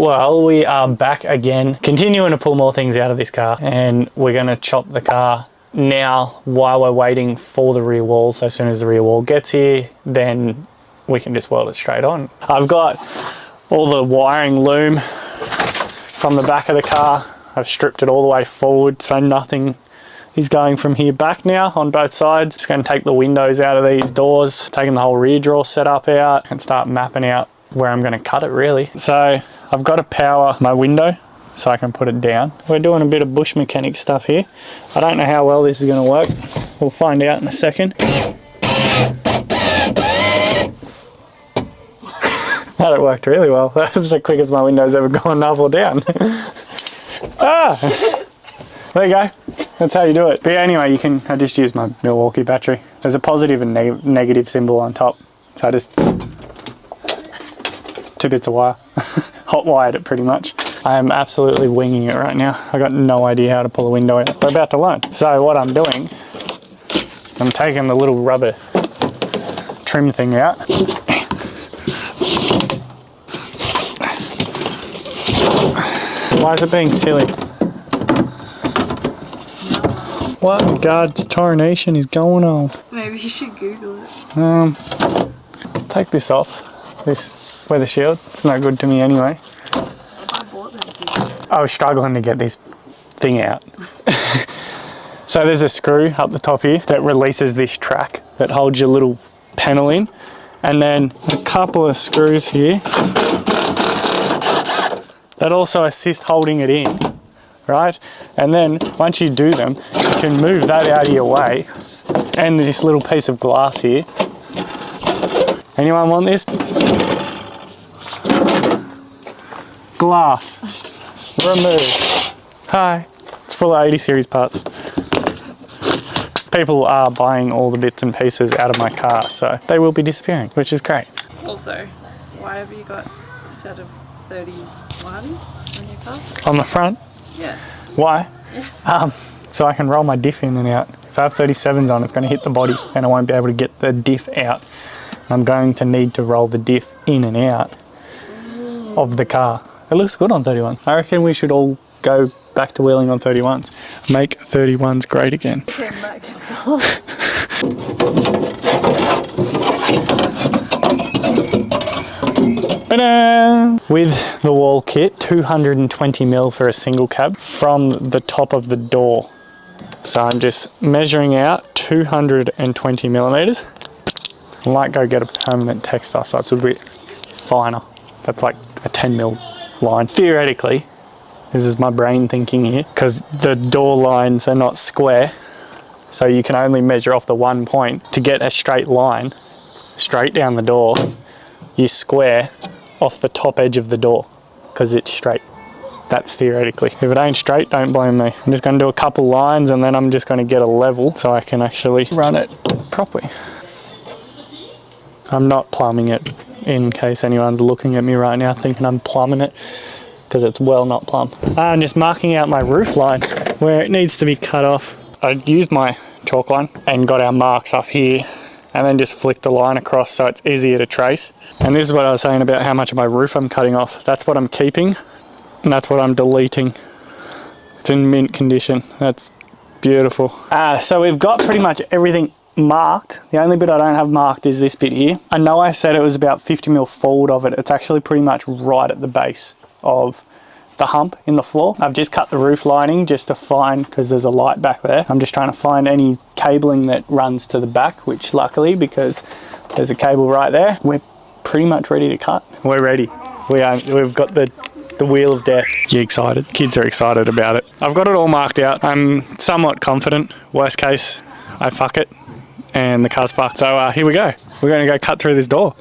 Well, we are back again, continuing to pull more things out of this car, and we're going to chop the car now while we're waiting for the rear wall. So as soon as the rear wall gets here, then we can just weld it straight on. I've got all the wiring loom from the back of the car. I've stripped it all the way forward, so nothing is going from here back now on both sides. Just going to take the windows out of these doors, taking the whole rear drawer setup out, and start mapping out where I'm going to cut it really. So I've got to power my window so I can put it down. We're doing a bit of bush mechanic stuff here. I don't know how well this is going to work. We'll find out in a second. That worked really well. That's the quickest my window's ever gone up or down. Ah! There you go. That's how you do it. But yeah, anyway, I just use my Milwaukee battery. There's a positive and negative symbol on top. So I just 2 bits of wire. Hot wired it pretty much. I am absolutely winging it right now. I got no idea how to pull a window out. We're about to learn. So what I'm doing, I'm taking the little rubber trim thing out. Why is it being silly? What in God's tarnation is going on? Maybe you should Google it. Take this off. This weather shield. It's no good to me anyway. I was struggling to get this thing out. So there's a screw up the top here that releases this track that holds your little panel in, and then a couple of screws here that also assist holding it in, right? And then once you do them, you can move that out of your way, and this little piece of glass here. Anyone want this? Glass. Remove. Hi. It's full of 80 series parts. People are buying all the bits and pieces out of my car, so they will be disappearing, which is great. Also, why have you got a set of 31 on your car? On the front? Yeah. Why? Yeah. So I can roll my diff in and out. If I have 37s on, it's going to hit the body and I won't be able to get the diff out. I'm going to need to roll the diff in and out of the car. It looks good on 31. I reckon we should all go back to wheeling on 31s. Make 31s great again. Ta-da! With the wall kit, 220mm for a single cab from the top of the door. So I'm just measuring out 220mm. I might go get a permanent textile so it's a bit finer. That's like a 10mm line. Theoretically, this is my brain thinking here, because the door lines are not square, so you can only measure off the one point. To get a straight line straight down the door, you square off the top edge of the door because it's straight. That's theoretically. If it ain't straight, don't blame me. I'm just going to do a couple lines and then I'm just going to get a level so I can actually run it properly. I'm not plumbing it, in case anyone's looking at me right now thinking I'm plumbing it, because it's well not plumb. I'm just marking out my roof line where it needs to be cut off. I used my chalk line and got our marks up here and then just flicked the line across so it's easier to trace. And this is what I was saying about how much of my roof I'm cutting off. That's what I'm keeping and that's what I'm deleting. It's in mint condition. That's beautiful. So we've got pretty much everything marked. The only bit I don't have marked is this bit here. I know I said it was about 50mm forward of it. It's actually pretty much right at the base of the hump in the floor. I've just cut the roof lining just to find, because there's a light back there. I'm just trying to find any cabling that runs to the back, which luckily, because there's a cable right there, we're pretty much ready to cut. We're ready. We've got the wheel of death. You excited? Kids are excited about it. I've got it all marked out. I'm somewhat confident. Worst case, I fuck it and the car's fucked. So here we go. We're going to go cut through this door.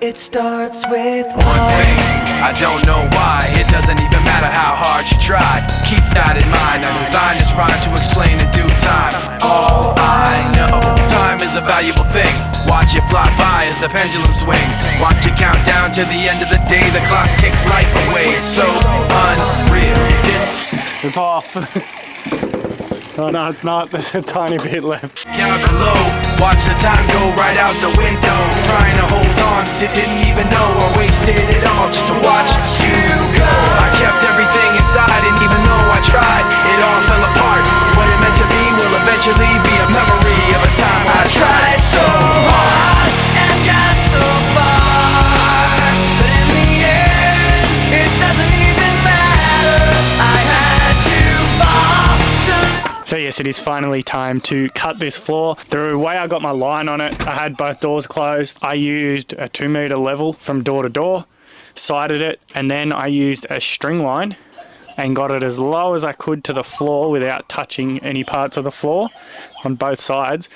It It starts with one thing, I don't know why. It doesn't even matter how hard you try. Keep that in mind. I designed this rhyme to explain in due time. All I know, time is a valuable thing. Watch it fly by as the pendulum swings. Watch it count down to the end of the day. The clock takes life away. It's so unreal. It's off. Oh no, it's not. There's a tiny bit left. Down below, watch the time go right out the window. Trying to hold on to didn't even know I wasted it all just to watch you go. I kept everything inside, and even though I tried, it all fell apart. What it meant to be will eventually be a memory of a time I tried so hard and got so far, but in the end, it doesn't even matter. I had to fall to. So yes, it is finally time to cut this floor. The way I got my line on it, I had both doors closed. I used a 2 meter level from door to door, sided it, and then I used a string line and got it as low as I could to the floor without touching any parts of the floor on both sides.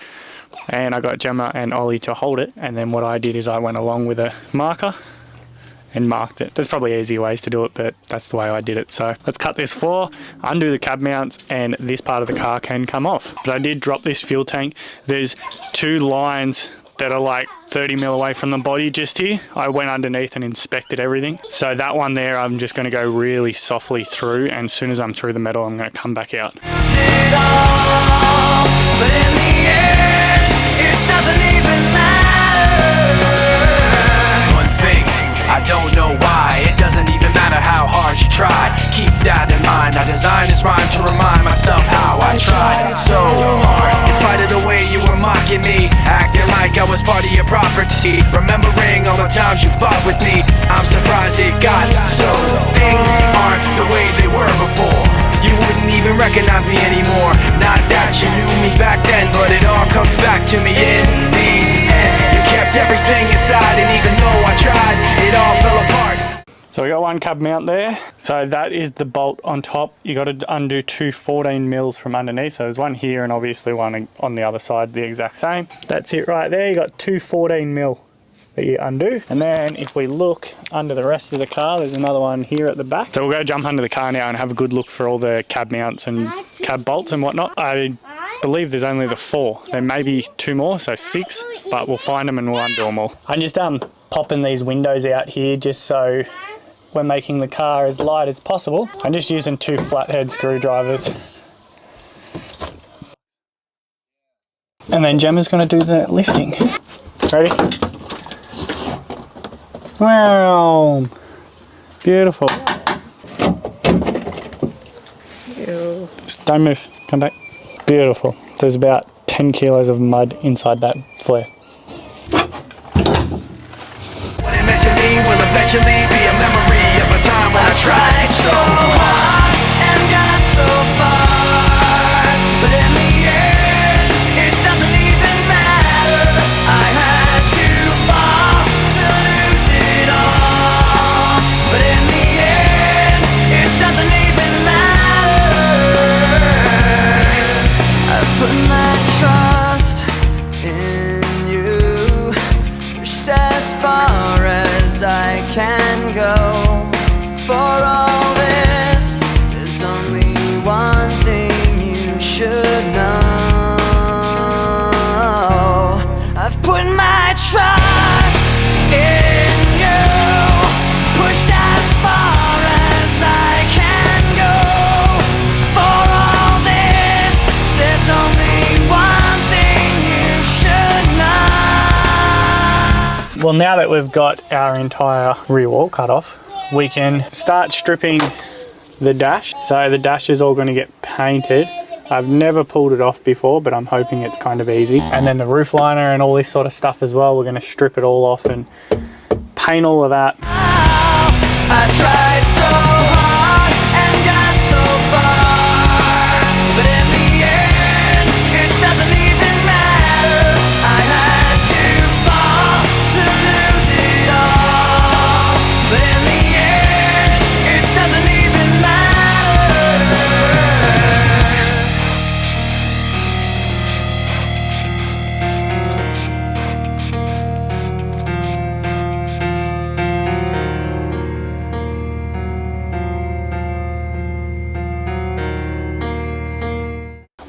And I got Gemma and Ollie to hold it. And then what I did is I went along with a marker and marked it. There's probably easier ways to do it, but that's the way I did it. So let's cut this floor, undo the cab mounts, and this part of the car can come off. But I did drop this fuel tank. There's 2 lines that are like 30 mil away from the body just here. I went underneath and inspected everything. So that one there, I'm just gonna go really softly through, and as soon as I'm through the metal, I'm gonna come back out. I don't know why, it doesn't even matter how hard you try. Keep that in mind, I designed this rhyme to remind myself how I tried so hard. In spite of the way you were mocking me, acting like I was part of your property, remembering all the times you fought with me, I'm surprised it got so. Things aren't the way they were before. You wouldn't even recognize me anymore. Not that you knew me back then, but it all comes back to me in the end. You kept everything inside, and even though I tried, it all fell apart. So we got one cab mount there. So that is the bolt on top. You got to undo 2 14 mils from underneath. So there's one here and obviously one on the other side, the exact same. That's it right there. You got 2 14 mil that you undo. And then if we look under the rest of the car, there's another one here at the back. So we'll go jump under the car now and have a good look for all the cab mounts and cab bolts and whatnot. I believe there's only the 4. There may be 2 more, so 6, but we'll find them and we'll undo them all. I'm just popping these windows out here just so we're making the car as light as possible. I'm just using 2 flathead screwdrivers. And then Gemma's going to do the lifting. Ready? Wow! Beautiful. Ew. Just don't move. Come back. Beautiful. There's about 10 kilos of mud inside that flare. What it meant to me will eventually be a memory of a time when I tried so hard and got so far, but in the end, it doesn't even matter. I had to fall to lose it all, but in the end, it doesn't even matter. I've put my trust in you, pushed as far as I can go. For all this, there's only one thing you should know. I've put my trust in you, pushed as far as I can go. For all this, there's only one thing you should know. Well, now that we've got our entire rear wall cut off, we can start stripping the dash. So the dash is all going to get painted. I've never pulled it off before, but I'm hoping it's kind of easy. And then the roof liner and all this sort of stuff as well, we're going to strip it all off and paint all of that. I tried so hard and got so far, but in the end, it doesn't even matter. I had to fall to lose it all, but in the end, it doesn't even matter.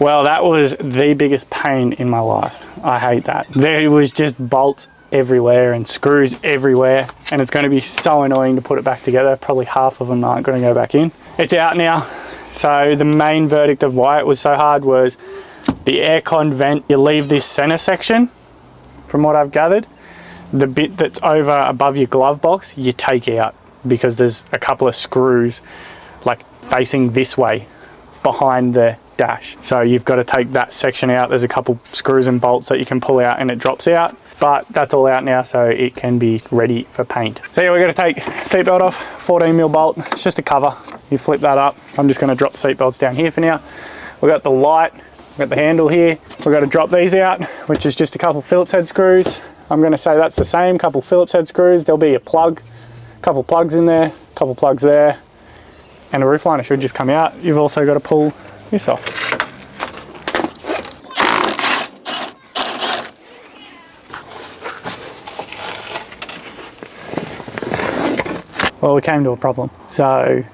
Well, that was the biggest pain in my life. I hate that. There was just bolts everywhere and screws everywhere, and it's going to be so annoying to put it back together. Probably half of them aren't going to go back in. It's out now. So the main verdict of why it was so hard was the aircon vent. You leave this center section, from what I've gathered. The bit that's over above your glove box, you take out, because there's a couple of screws like facing this way behind the dash. So you've got to take that section out. There's a couple screws and bolts that you can pull out and it drops out, but that's all out now, so it can be ready for paint. So yeah, we're going to take seatbelt off, 14mm bolt. It's just a cover. You flip that up. I'm just going to drop seatbelts down here for now. We've got the light, we've got the handle here. We've got to drop these out, which is just a couple Phillips head screws. I'm going to say that's the same, couple Phillips head screws. There'll be a plug, couple plugs in there, couple plugs there, and a roof liner should just come out. You've also got to pull this off. Well, we came to a problem. So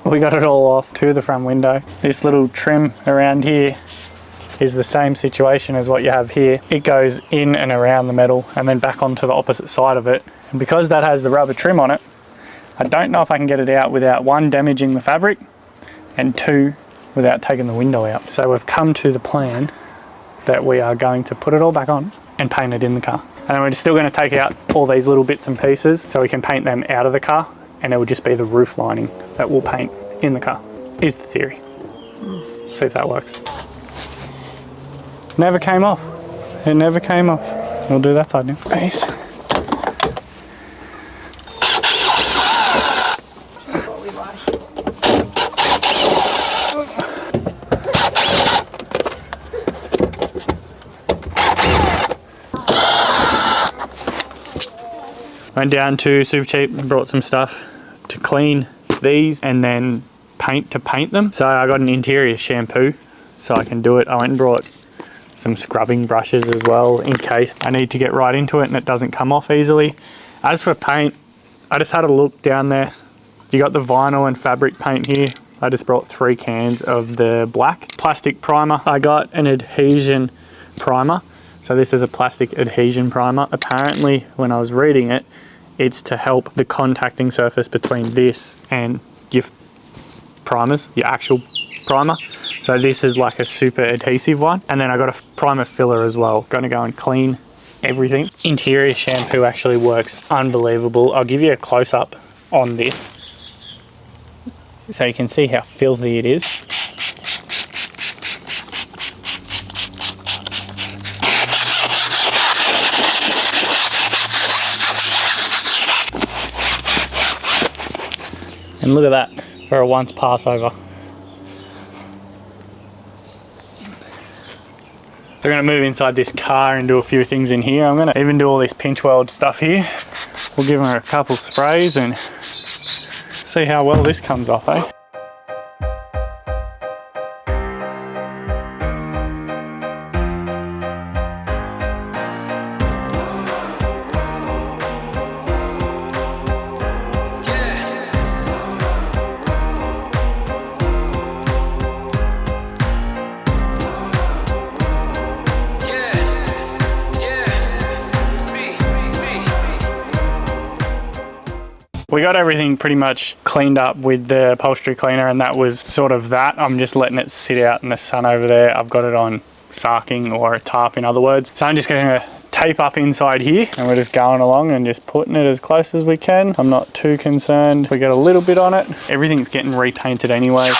we got it all off to the front window. This little trim around here is the same situation as what you have here. It goes in and around the metal and then back onto the opposite side of it. And because that has the rubber trim on it, I don't know if I can get it out without, one, damaging the fabric, and two, without taking the window out. So we've come to the plan that we are going to put it all back on and paint it in the car. And then we're still going to take out all these little bits and pieces so we can paint them out of the car, and it will just be the roof lining that we'll paint in the car, is the theory. See if that works. Never came off. It never came off. We'll do that side now. Base. Went down to Super Cheap and brought some stuff to clean these and then paint to paint them. So I got an interior shampoo so I can do it. I went and brought some scrubbing brushes as well in case I need to get right into it and it doesn't come off easily. As for paint, I just had a look down there. You got the vinyl and fabric paint here. I just brought 3 cans of the black plastic primer. I got an adhesion primer. So this is a plastic adhesion primer. Apparently, when I was reading it, it's to help the contacting surface between this and your primers, your actual primer. So this is like a super adhesive one. And then I got a primer filler as well. Gonna go and clean everything. Interior shampoo actually works unbelievable. I'll give you a close up on this so you can see how filthy it is. And look at that for a once Passover. So we're going to move inside this car and do a few things in here. I'm going to even do all this pinch weld stuff here. We'll give them a couple sprays and see how well this comes off, eh? We got everything pretty much cleaned up with the upholstery cleaner, and that was sort of that. I'm just letting it sit out in the sun over there. I've got it on sarking, or a tarp in other words. So I'm just going to tape up inside here, and we're just going along and just putting it as close as we can. I'm not too concerned. We get a little bit on it. Everything's getting repainted anyway.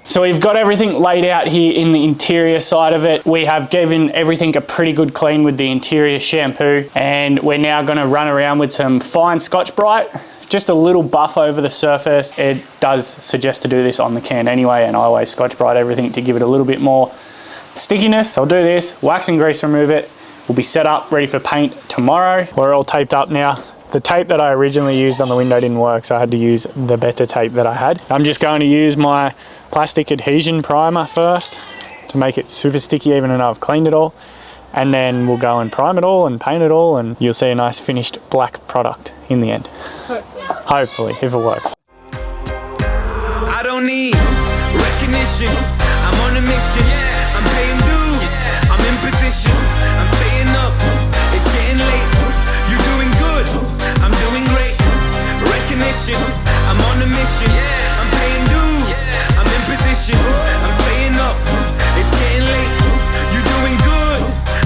So we've got everything laid out here in the interior side of it. We have given everything a pretty good clean with the interior shampoo, and we're now going to run around with some fine Scotch-Brite, just a little buff over the surface. It does suggest to do this on the can anyway, and I always Scotch-Brite everything to give it a little bit more stickiness. So I'll do this, wax and grease remove it. We'll be set up, ready for paint tomorrow. We're all taped up now. The tape that I originally used on the window didn't work, so I had to use the better tape that I had. I'm just going to use my plastic adhesion primer first to make it super sticky, even though I've cleaned it all. And then we'll go and prime it all and paint it all, and you'll see a nice finished black product in the end. Hopefully, if it works. I don't need recognition. I'm on a mission, I'm paying dues, I'm in position, I'm staying up, it's getting late. You're doing good, I'm doing great. Recognition, I'm on a mission, I'm paying dues, I'm in position, I'm staying up, it's getting late. You're doing good,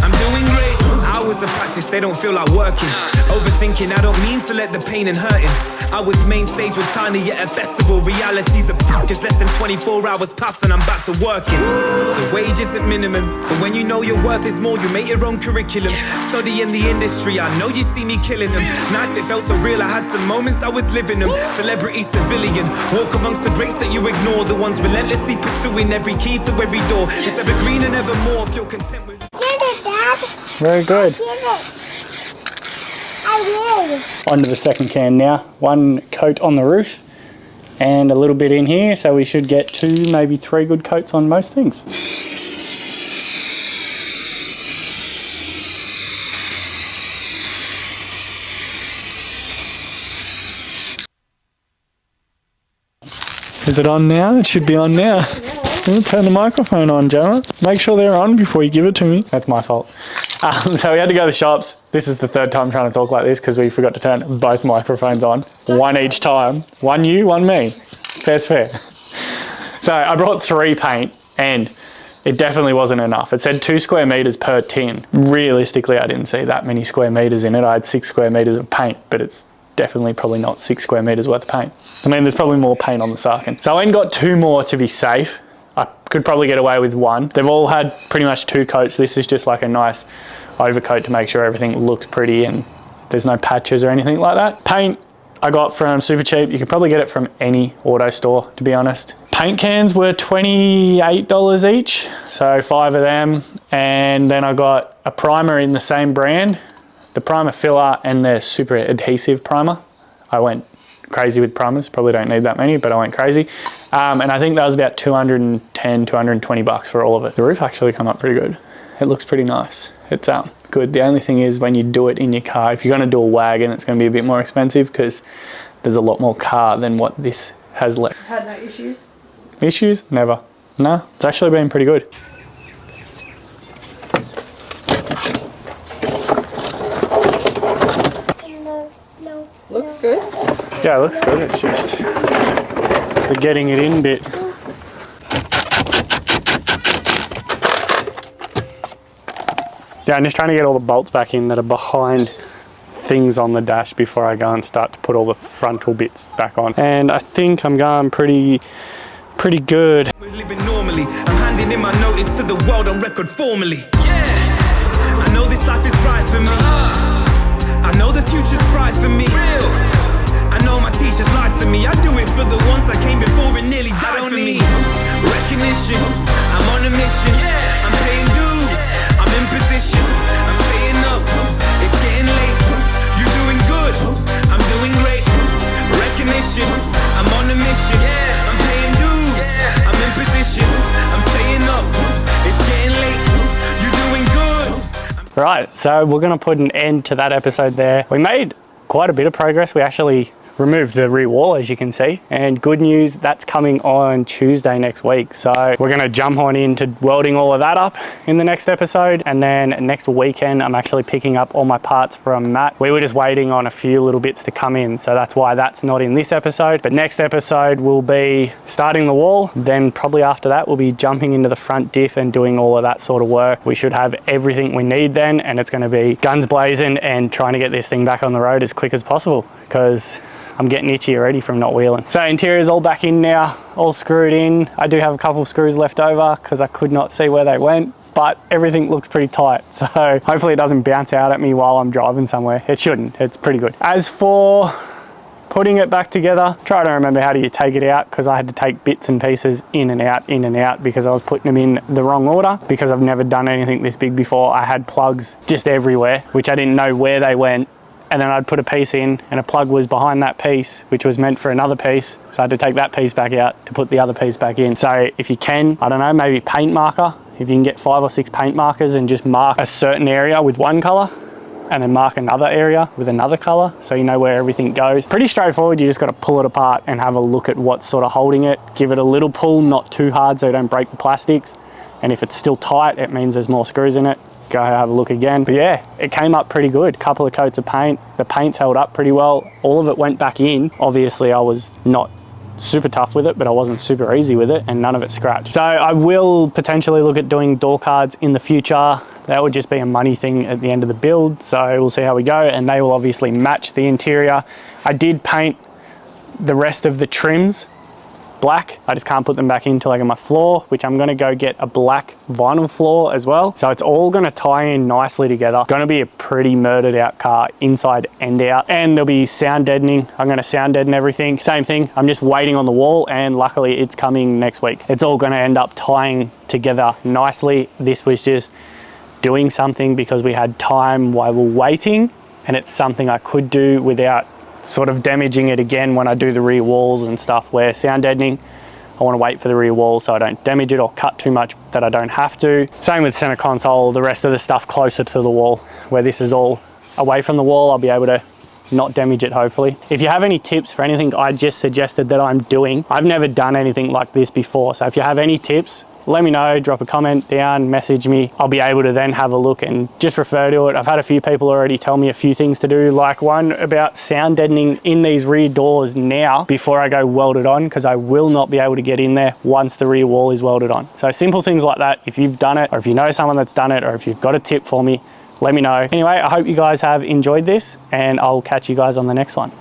I'm doing great. Hours of practice, they don't feel like working. Overthinking, I don't mean to let the pain and hurting. I was main stage with Tiny at a festival. Reality's a just less than 24 hours pass and I'm back to working. The wage isn't minimum, but when you know your worth is more, you make your own curriculum. Study in the industry, I know you see me killing them. Nice, it felt so real, I had some moments I was living them. Celebrity, civilian, walk amongst the greats that you ignore. The ones relentlessly pursuing every key to every door. It's evergreen and evermore if you're content with. Very good. On to the second can now. One coat on the roof and a little bit in here, so we should get 2, maybe 3 good coats on most things. Is it on now? It should be on now. Turn the microphone on, Gemma. Make sure they're on before you give it to me. That's my fault. So we had to go to the shops. This is the 3rd time trying to talk like this because we forgot to turn both microphones on. One each time. One you, one me. Fair's fair. So I brought 3 paint and it definitely wasn't enough. It said 2 square meters per tin. Realistically, I didn't see that many square meters in it. I had 6 square meters of paint, but it's definitely probably not 6 square meters worth of paint. I mean, there's probably more paint on the Sarkin. So I went and got 2 more to be safe. I could probably get away with 1. They've all had pretty much 2 coats. This is just like a nice overcoat to make sure everything looks pretty and there's no patches or anything like that. Paint I got from super cheap. You could probably get it from any auto store, to be honest. Paint cans were $28 each, so 5 of them. And then I got a primer in the same brand, the primer filler and the super adhesive primer. I went crazy with primers, probably don't need that many, but I went crazy. And I think that was about 210, 220 bucks for all of it. The roof actually come up pretty good. It looks pretty nice. It's good. The only thing is when you do it in your car, if you're gonna do a wagon, it's gonna be a bit more expensive because there's a lot more car than what this has left. Had no issues? Issues? Never. No, it's actually been pretty good. Looks good. Yeah, it looks good. It's just the getting it in bit. Yeah, I'm just trying to get all the bolts back in that are behind things on the dash before I go and start to put all the frontal bits back on. And I think I'm going pretty good. We're living normally. I'm handing in my notice to the world on record formally. Yeah, I know this life is right for me. I know the future's bright for me. I know my teachers lied to me. I do it for the ones that came before and nearly died for me. Recognition, I'm on a mission. I'm paying dues, I'm in position. I'm staying up, it's getting late. You're doing good, I'm doing great. Recognition, I'm on a mission. I'm paying dues, I'm in position. I'm staying up, it's getting late. You're doing good. Right, so we're gonna put an end to that episode there. We made quite a bit of progress. We actually removed the rear wall, as you can see, and good news, that's coming on Tuesday next week. So we're going to jump on into welding all of that up in the next episode, and then next weekend I'm actually picking up all my parts from Matt. We were just waiting on a few little bits to come in, so that's why that's not in this episode. But next episode will be starting the wall, then probably after that we'll be jumping into the front diff and doing all of that sort of work. We should have everything we need then, and it's going to be guns blazing and trying to get this thing back on the road as quick as possible, because I'm getting itchy already from not wheeling. So interior is all back in now, all screwed in. I do have a couple of screws left over because I could not see where they went, but everything looks pretty tight. So hopefully it doesn't bounce out at me while I'm driving somewhere. It shouldn't, it's pretty good. As for putting it back together, try to remember how do you take it out, because I had to take bits and pieces in and out because I was putting them in the wrong order, because I've never done anything this big before. I had plugs just everywhere, which I didn't know where they went. And then I'd put a piece in and a plug was behind that piece, which was meant for another piece. So I had to take that piece back out to put the other piece back in. So if you can, I don't know, maybe paint marker. If you can get 5 or 6 paint markers and just mark a certain area with one color, and then mark another area with another color so you know where everything goes. Pretty straightforward. You just got to pull it apart and have a look at what's sort of holding it. Give it a little pull, not too hard so you don't break the plastics. And if it's still tight, it means there's more screws in it. Go have a look again. But yeah, it came up pretty good. Couple of coats of paint. The paint's held up pretty well. All of it went back in. Obviously I was not super tough with it, but I wasn't super easy with it, and none of it scratched. So I will potentially look at doing door cards in the future. That would just be a money thing at the end of the build, so we'll see how we go, and they will obviously match the interior. I did paint the rest of the trims black. I just can't put them back in until I get my floor, which I'm gonna go get a black vinyl floor as well. So it's all gonna tie in nicely together. Gonna be a pretty murdered out car inside and out. And there'll be sound deadening. I'm gonna sound deaden everything. Same thing, I'm just waiting on the wall, and luckily it's coming next week. It's all gonna end up tying together nicely. This was just doing something because we had time while we're waiting, and it's something I could do without sort of damaging it again when I do the rear walls and stuff. Where sound deadening, I want to wait for the rear wall so I don't damage it or cut too much that I don't have to. Same with center console, the rest of the stuff closer to the wall. Where this is all away from the wall, I'll be able to not damage it, hopefully. If you have any tips for anything I just suggested that I'm doing, I've never done anything like this before, so if you have any tips, let me know, drop a comment down, message me. I'll be able to then have a look and just refer to it. I've had a few people already tell me a few things to do, like one about sound deadening in these rear doors now before I go weld it on, because I will not be able to get in there once the rear wall is welded on. So simple things like that, if you've done it, or if you know someone that's done it, or if you've got a tip for me, let me know. Anyway, I hope you guys have enjoyed this, and I'll catch you guys on the next one.